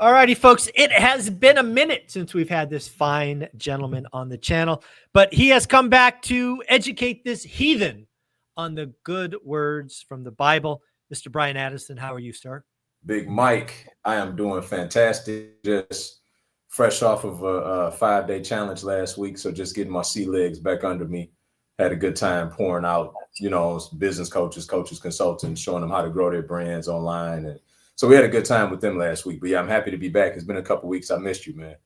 All righty, folks. It has been a minute since we've had this fine gentleman on the channel, but he has come back to educate this heathen on the good words from the Bible. Mr. Brian Addison, how are you, sir? Big Mike, I am doing fantastic. Just fresh off of a 5-day challenge last week, so just getting my sea legs back under me. Had a good time pouring out, business coaches, consultants, showing them how to grow their brands online. And so we had a good time with them last week. But yeah, I'm happy to be back. It's been a couple weeks. I missed you, man.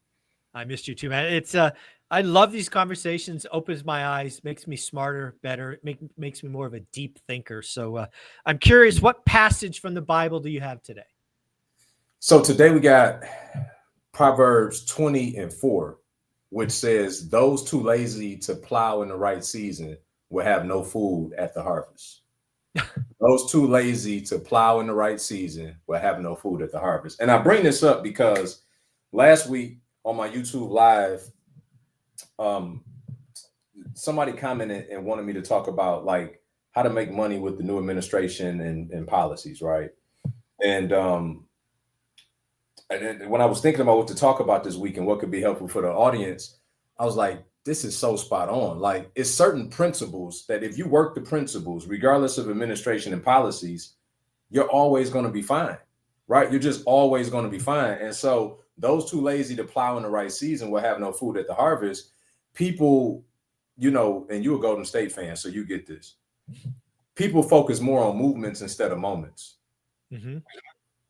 I missed you too, man. It's I love these conversations. Opens my eyes, makes me smarter, better. It makes me more of a deep thinker. So I'm curious, what passage from the Bible do you have today? So today we got Proverbs 20:4, which says, "Those too lazy to plow in the right season will have no food at the harvest." Those too lazy to plow in the right season will have no food at the harvest. And I bring this up because last week on my YouTube live, somebody commented and wanted me to talk about like how to make money with the new administration and policies, right? And when I was thinking about what to talk about this week and what could be helpful for the audience, I was like, this is so spot on. Like, it's certain principles that if you work the principles, regardless of administration and policies, you're always going to be fine, right? You're just always going to be fine. And so those too lazy to plow in the right season will have no food at the harvest. People, and you're a Golden State fan, so you get this. People focus more on movements instead of moments. Mm-hmm.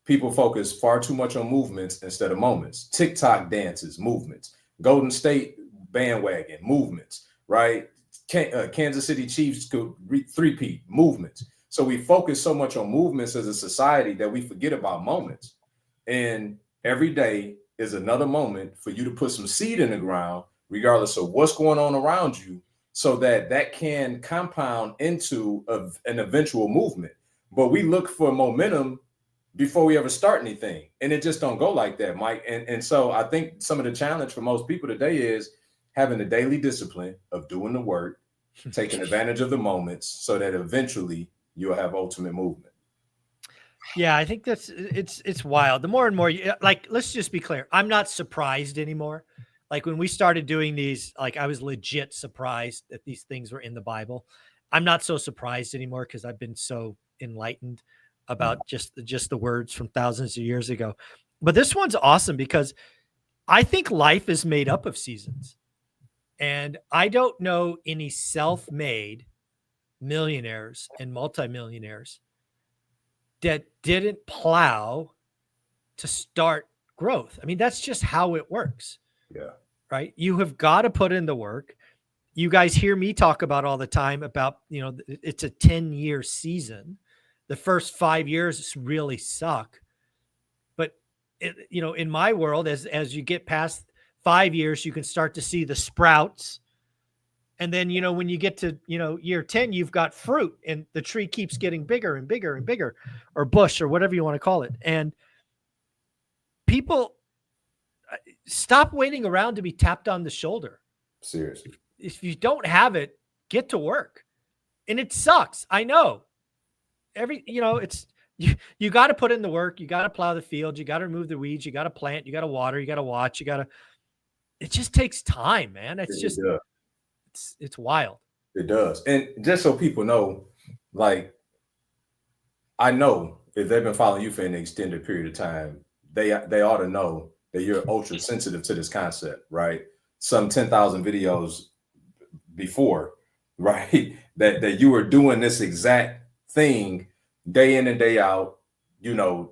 People focus far too much on movements instead of moments. TikTok dances, movements. Golden State bandwagon, movements, right? Kansas City Chiefs could three-peat, movements. So we focus so much on movements as a society that we forget about moments. And every day is another moment for you to put some seed in the ground, regardless of what's going on around you, so that can compound into an eventual movement. But we look for momentum before we ever start anything. And it just don't go like that, Mike. And so I think some of the challenge for most people today is having the daily discipline of doing the work, taking advantage of the moments so that eventually you'll have ultimate movement. Yeah, I think it's wild. The more and more, like, let's just be clear. I'm not surprised anymore. Like when we started doing these, like I was legit surprised that these things were in the Bible. I'm not so surprised anymore because I've been so enlightened about just the words from thousands of years ago. But this one's awesome because I think life is made up of seasons. And I don't know any self-made millionaires and multimillionaires that didn't plow to start growth. I mean, that's just how it works. Yeah. Right. You have got to put in the work. You guys hear me talk about all the time about, it's a 10-year season. The first 5 years really suck. But, in my world, as you get past 5 years, you can start to see the sprouts. And then, when you get to, year 10, you've got fruit and the tree keeps getting bigger and bigger and bigger, or bush or whatever you want to call it. And people stop waiting around to be tapped on the shoulder. Seriously. If you don't have it, get to work. And it sucks. I know. It's you got to put in the work. You got to plow the field. You got to remove the weeds. You got to plant. You got to water. You got to watch. It just takes time, man. It's wild. It does. And just so people know, like, I know if they've been following you for an extended period of time, they ought to know that you're ultra sensitive to this concept, right? Some 10,000 videos before, right? That you were doing this exact thing day in and day out,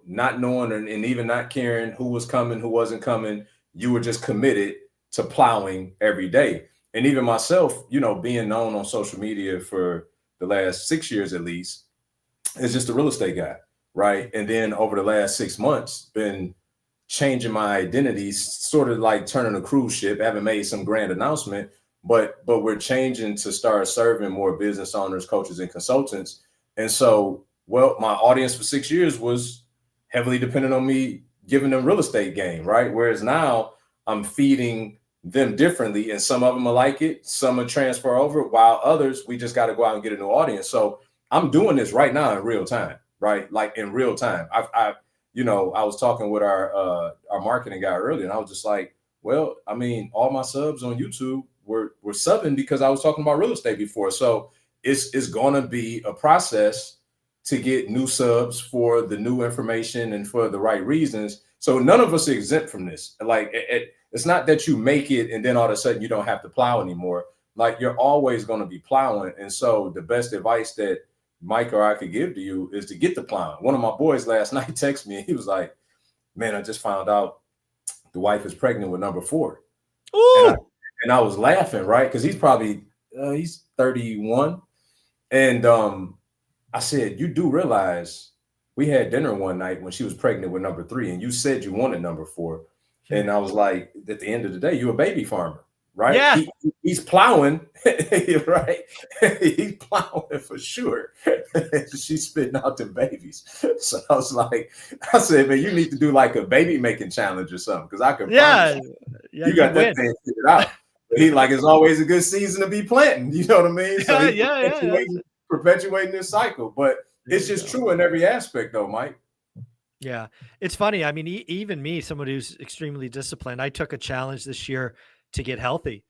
not knowing and even not caring who was coming, who wasn't coming. You were just committed to plowing every day. And even myself, being known on social media for the last 6 years at least, is just a real estate guy, right? And then over the last 6 months, been changing my identity, sort of like turning a cruise ship. Haven't made some grand announcement, but we're changing to start serving more business owners, coaches, and consultants. And so, my audience for 6 years was heavily dependent on me giving them real estate game, right? Whereas now I'm feeding them differently, and some of them will like it, some will transfer over, while others, we just got to go out and get a new audience. So I'm doing this right now in real time, right? Like in real time. I've I was talking with our marketing guy earlier, and I was just like, well, I mean, all my subs on YouTube were subbing because I was talking about real estate before. So it's gonna be a process to get new subs for the new information and for the right reasons. So none of us are exempt from this. Like it's not that you make it and then all of a sudden you don't have to plow anymore. Like you're always going to be plowing. And so the best advice that Mike or I could give to you is to get the plowing. One of my boys last night texted me and he was like, man, I just found out the wife is pregnant with number 4. And I was laughing, right? Because he's probably he's 31. And I said, you do realize we had dinner one night when she was pregnant with number 3, and you said you wanted number 4. And I was like, at the end of the day, you're a baby farmer, right? Yeah. He's plowing, right? He's plowing for sure. She's spitting out the babies. So I said, man, you need to do like a baby making challenge or something, because I can promise you got that thing figured out. He like, it's always a good season to be planting. You know what I mean? So perpetuating this cycle. But it's just true in every aspect, though, Mike. Yeah, it's funny. I mean, even me, someone who's extremely disciplined, I took a challenge this year to get healthy,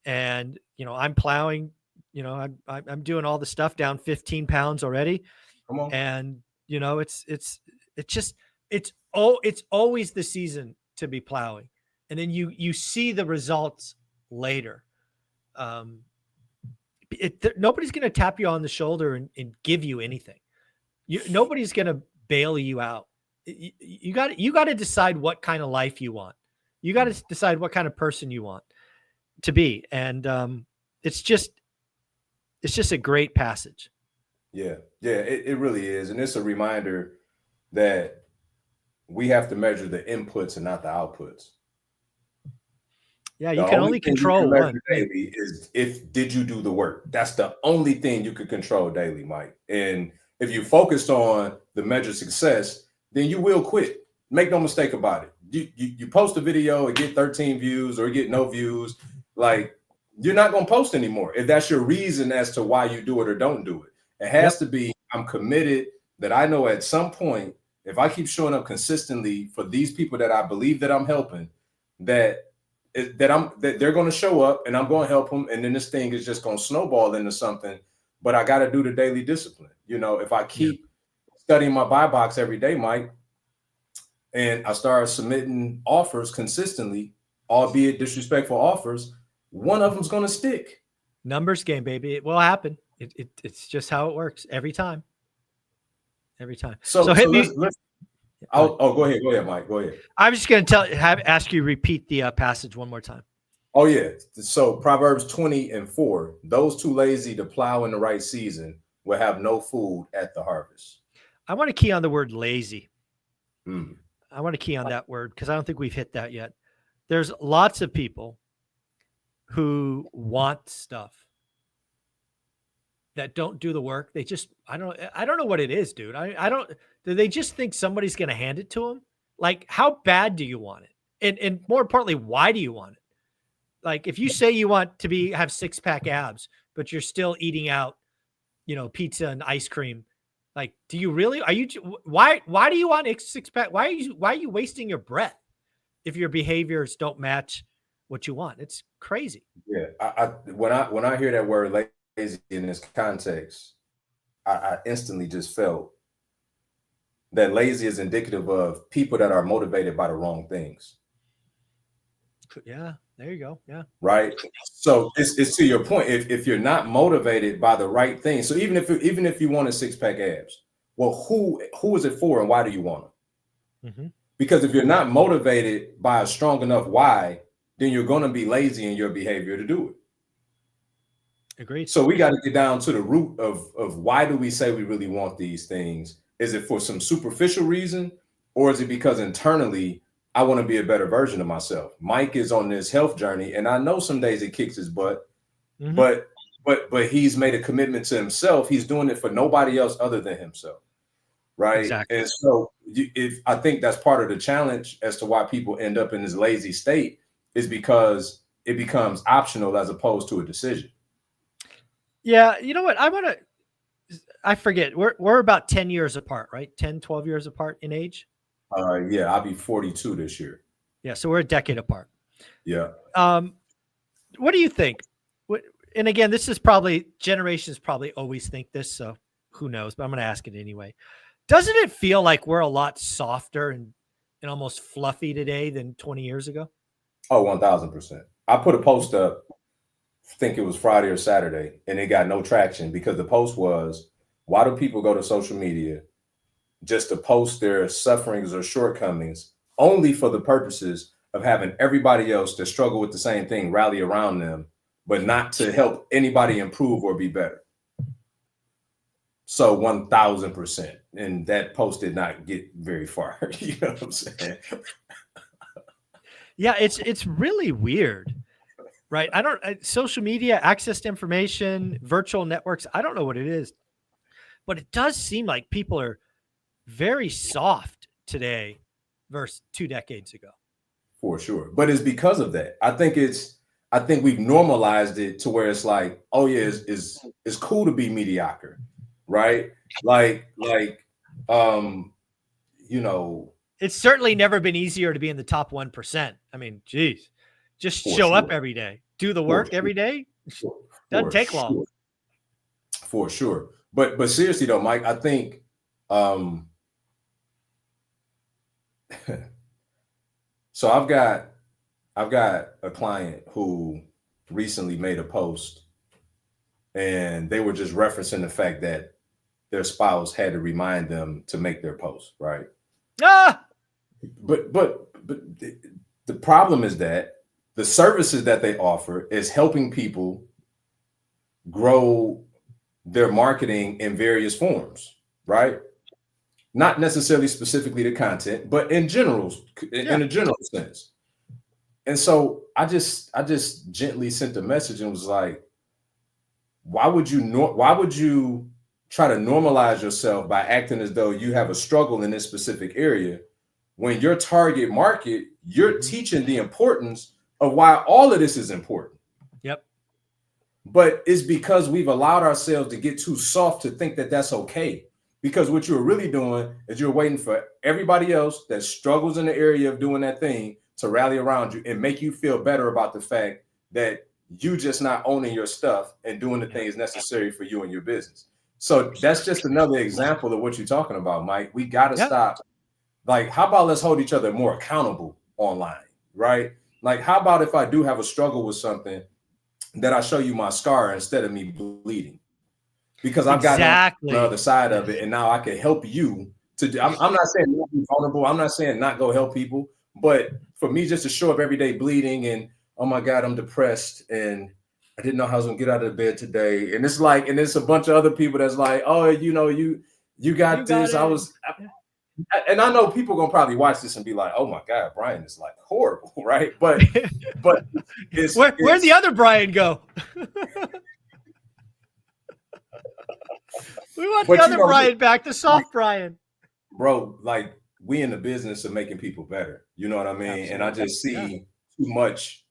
and I'm plowing. I'm doing all the stuff, down 15 pounds already. Come on. And it's always the season to be plowing, and then you see the results later. Nobody's going to tap you on the shoulder and give you anything. Nobody's going to bail you out. You got to decide what kind of life you want. You got to decide what kind of person you want to be. And it's just a great passage. Yeah, it really is. And it's a reminder that we have to measure the inputs and not the outputs. Yeah, you can only control one. Daily is did you do the work? That's the only thing you can control daily, Mike. And if you focused on the measure of success, then you will quit. Make no mistake about it. You post a video and get 13 views or get no views, like you're not going to post anymore. If that's your reason as to why you do it or don't do it, it has to be, I'm committed, that I know at some point, if I keep showing up consistently for these people that I believe that I'm helping, that they're going to show up and I'm going to help them. And then this thing is just going to snowball into something, but I got to do the daily discipline. If I keep studying my buy box every day, Mike, and I start submitting offers consistently, albeit disrespectful offers, one of them's going to stick. Numbers game, baby. It will happen. It's just how it works every time. Every time. So hit me. Go ahead, Mike. Go ahead. I was just going to ask you to repeat the passage one more time. Oh yeah. So Proverbs 20:4. Those too lazy to plow in the right season will have no food at the harvest. I want to key on the word lazy. I want to key on that word because I don't think we've hit that yet. There's lots of people who want stuff that don't do the work. They just, I don't know what it is, dude. Do they just think somebody's going to hand it to them? Like, how bad do you want it? And more importantly, why do you want it? Like, if you say you want to have 6-pack abs, but you're still eating out, pizza and ice cream, like, do you really, why do you want 6-pack? Why are you wasting your breath if your behaviors don't match what you want? It's crazy. Yeah. When I hear that word lazy in this context, I instantly just felt that lazy is indicative of people that are motivated by the wrong things. Yeah, there you go. Yeah. Right. So it's to your point. If you're not motivated by the right thing, so even if you want a 6-pack abs, well, who is it for and why do you want them? Mm-hmm. Because if you're not motivated by a strong enough why, then you're going to be lazy in your behavior to do it. Agreed. So we got to get down to the root of why do we say we really want these things? Is it for some superficial reason, or is it because internally I want to be a better version of myself? Mike is on this health journey, and I know some days it kicks his butt, mm-hmm. but he's made a commitment to himself. He's doing it for nobody else other than himself, right? Exactly. And so I think that's part of the challenge as to why people end up in this lazy state is because it becomes optional as opposed to a decision. Yeah, you know what? I forget. We're about 10 years apart, right? 10, 12 years apart in age. Yeah, I'll be 42 this year. Yeah, so we're a decade apart. Yeah. What do you think? And again, this is probably generations probably always think this, so who knows? But I'm going to ask it anyway. Doesn't it feel like we're a lot softer and almost fluffy today than 20 years ago? Oh, 1000%. I put a post up, I think it was Friday or Saturday, and it got no traction because the post was, why do people go to social media just to post their sufferings or shortcomings only for the purposes of having everybody else that struggle with the same thing rally around them, but not to help anybody improve or be better? So 1000%. And that post did not get very far. You know what I'm saying? Yeah, it's really weird, right? Social media, access to information, virtual networks, I don't know what it is, but it does seem like people are very soft today versus 2 decades ago. For sure. But it's because of that. I think we've normalized it to where it's like, oh yeah, it's cool to be mediocre, right? Like, you know, It's certainly never been easier to be in the top 1%. I mean, geez, just show up every day, do the work every day. Doesn't take long. For sure. But seriously though, Mike, I think so I've got a client who recently made a post and they were just referencing the fact that their spouse had to remind them to make their post, right? Ah! But the problem is that the services that they offer is helping people grow their marketing in various forms, right? Not necessarily specifically the content, but in general, in a general sense. And so I just gently sent a message and was like, why would you try to normalize yourself by acting as though you have a struggle in this specific area when your target market, you're teaching the importance of why all of this is important? Yep. But it's because we've allowed ourselves to get too soft to think that that's okay. Because what you're really doing is you're waiting for everybody else that struggles in the area of doing that thing to rally around you and make you feel better about the fact that you just not owning your stuff and doing the things necessary for you and your business. So that's just another example of what you're talking about, Mike. We got to stop. Like, how about let's hold each other more accountable online, right? Like, how about if I do have a struggle with something, that I show you my scar instead of me bleeding, because I've got on the other side of it, and now I can help you to do. I'm not saying not be vulnerable. I'm not saying not go help people, but for me just to show up every day bleeding and, oh my God, I'm depressed and I didn't know how I was gonna get out of bed today. And it's like, and there's a bunch of other people that's like, oh, you got this. And I know people gonna probably watch this and be like, oh my God, Brian is like horrible, right? But where'd the other Brian go? We want the other Brian back, the soft Brian. Bro, like, we in the business of making people better. You know what I mean? Absolutely. And I just see too much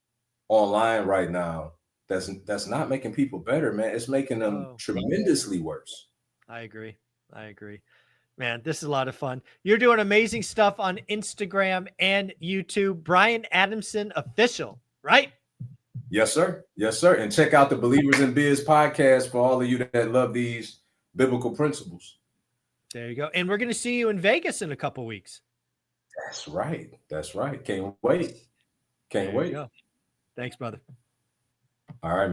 online right now that's not making people better, man. It's making them tremendously worse. I agree. Man, this is a lot of fun. You're doing amazing stuff on Instagram and YouTube. Brian Adamson Official, right? Yes, sir. Yes, sir. And check out the Believers in Biz podcast for all of you that love these biblical principles. There you go. And we're going to see you in Vegas in a couple weeks. That's right. Can't wait. Go. Thanks, brother. All right.